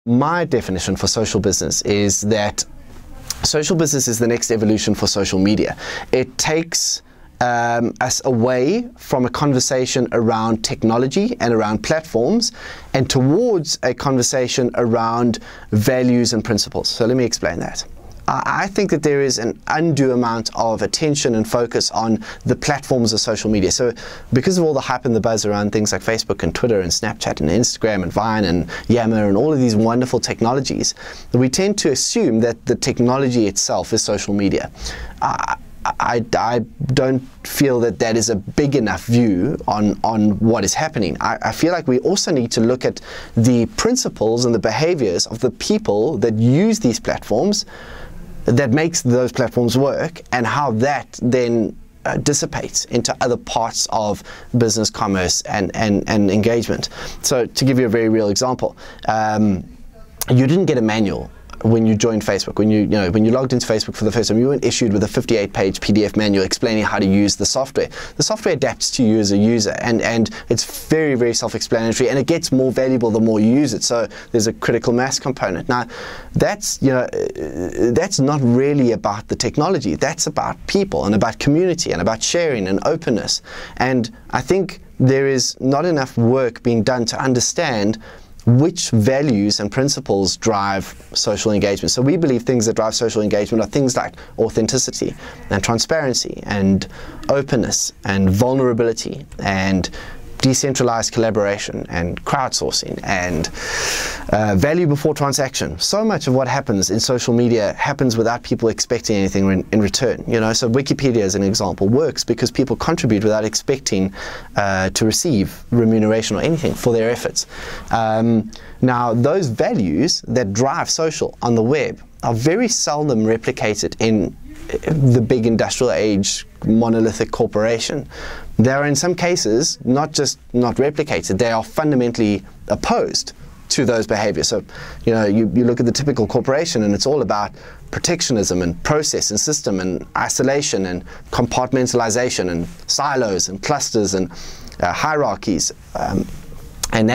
My definition for social business is that social business is the next evolution for social media. It takes us away from a conversation around technology and around platforms and towards a conversation around values and principles. So let me explain that. I think that there is an undue amount of attention and focus on the platforms of social media. So because of all the hype and the buzz around things like Facebook and Twitter and Snapchat and Instagram and Vine and Yammer and all of these wonderful technologies, we tend to assume that the technology itself is social media. I don't feel that that is a big enough view on what is happening. I feel like we also need to look at the principles and the behaviors of the people that use these platforms, that makes those platforms work, and how that then dissipates into other parts of business, commerce, and engagement. So to give you a very real example, you didn't get a manual when you joined Facebook. When you logged into Facebook for the first time, you weren't issued with a 58-page PDF manual explaining how to use the software. The software adapts to you as a user, and it's very, very self-explanatory, and it gets more valuable the more you use it. So there's a critical mass component. Now, that's not really about the technology. That's about people and about community and about sharing and openness. And I think there is not enough work being done to understand which values and principles drive social engagement. So we believe things that drive social engagement are things like authenticity and transparency and openness and vulnerability and decentralized collaboration and crowdsourcing and value before transaction. So much of what happens in social media happens without people expecting anything in return. So Wikipedia, as an example, works because people contribute without expecting to receive remuneration or anything for their efforts. Now, those values that drive social on the web are very seldom replicated in the big industrial age monolithic corporation. They are in some cases not just not replicated, they are fundamentally opposed to those behaviors. So, you look at the typical corporation and it's all about protectionism and process and system and isolation and compartmentalization and silos and clusters and hierarchies. And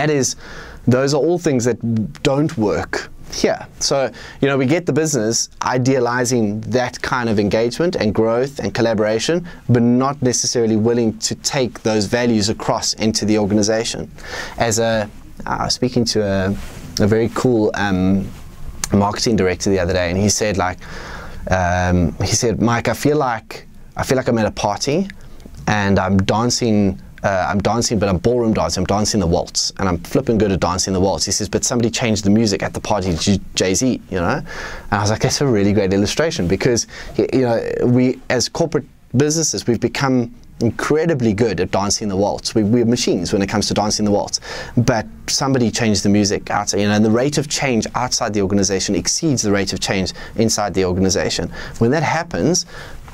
those are all things that don't work here. So, we get the business idealizing that kind of engagement and growth and collaboration, but not necessarily willing to take those values across into the organization. I was speaking to a very cool marketing director the other day, and he said, Mike, I feel like I'm at a party and I'm dancing, but I'm ballroom dancing. I'm dancing the waltz, and I'm flipping good at dancing the waltz. He says, but somebody changed the music at the party to Jay-Z, And I was like, that's a really great illustration, because, we as corporate businesses, we've become incredibly good at dancing the waltz. We're machines when it comes to dancing the waltz. But somebody changed the music outside, and the rate of change outside the organization exceeds the rate of change inside the organization. When that happens,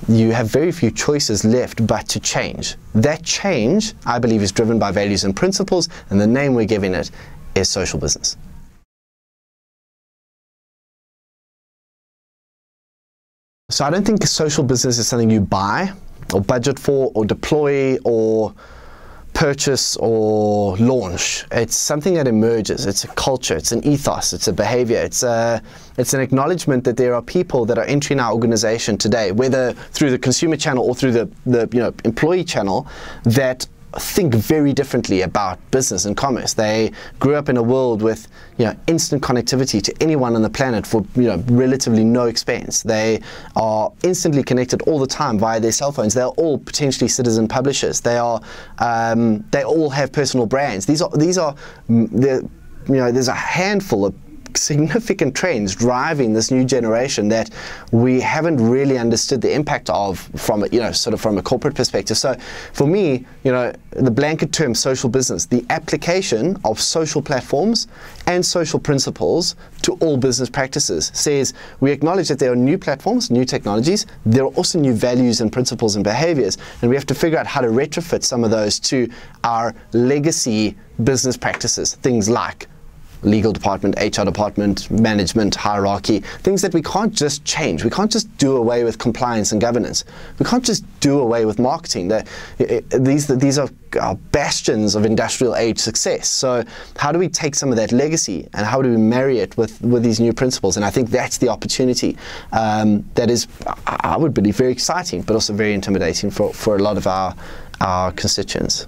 you have very few choices left but to change. That change, I believe, is driven by values and principles, and the name we're giving it is social business. So I don't think social business is something you buy or budget for or deploy or purchase or launch. It's something that emerges. It's a culture, it's an ethos, it's a behavior, it's an acknowledgement that there are people that are entering our organization today, whether through the consumer channel or through the employee channel, that think very differently about business and commerce. They grew up in a world with instant connectivity to anyone on the planet for relatively no expense. They are instantly connected all the time via their cell phones. They are all potentially citizen publishers. They all have personal brands. There's a handful of significant trends driving this new generation that we haven't really understood the impact of from from a corporate perspective. So for me, the blanket term social business, the application of social platforms and social principles to all business practices, says we acknowledge that there are new platforms, new technologies, there are also new values and principles and behaviors, and we have to figure out how to retrofit some of those to our legacy business practices, things like legal department, HR department, management, hierarchy, things that we can't just change. We can't just do away with compliance and governance. We can't just do away with marketing. These are bastions of industrial age success. So how do we take some of that legacy and how do we marry it with these new principles? And I think that's the opportunity that is, I would believe, very exciting, but also very intimidating for a lot of our constituents.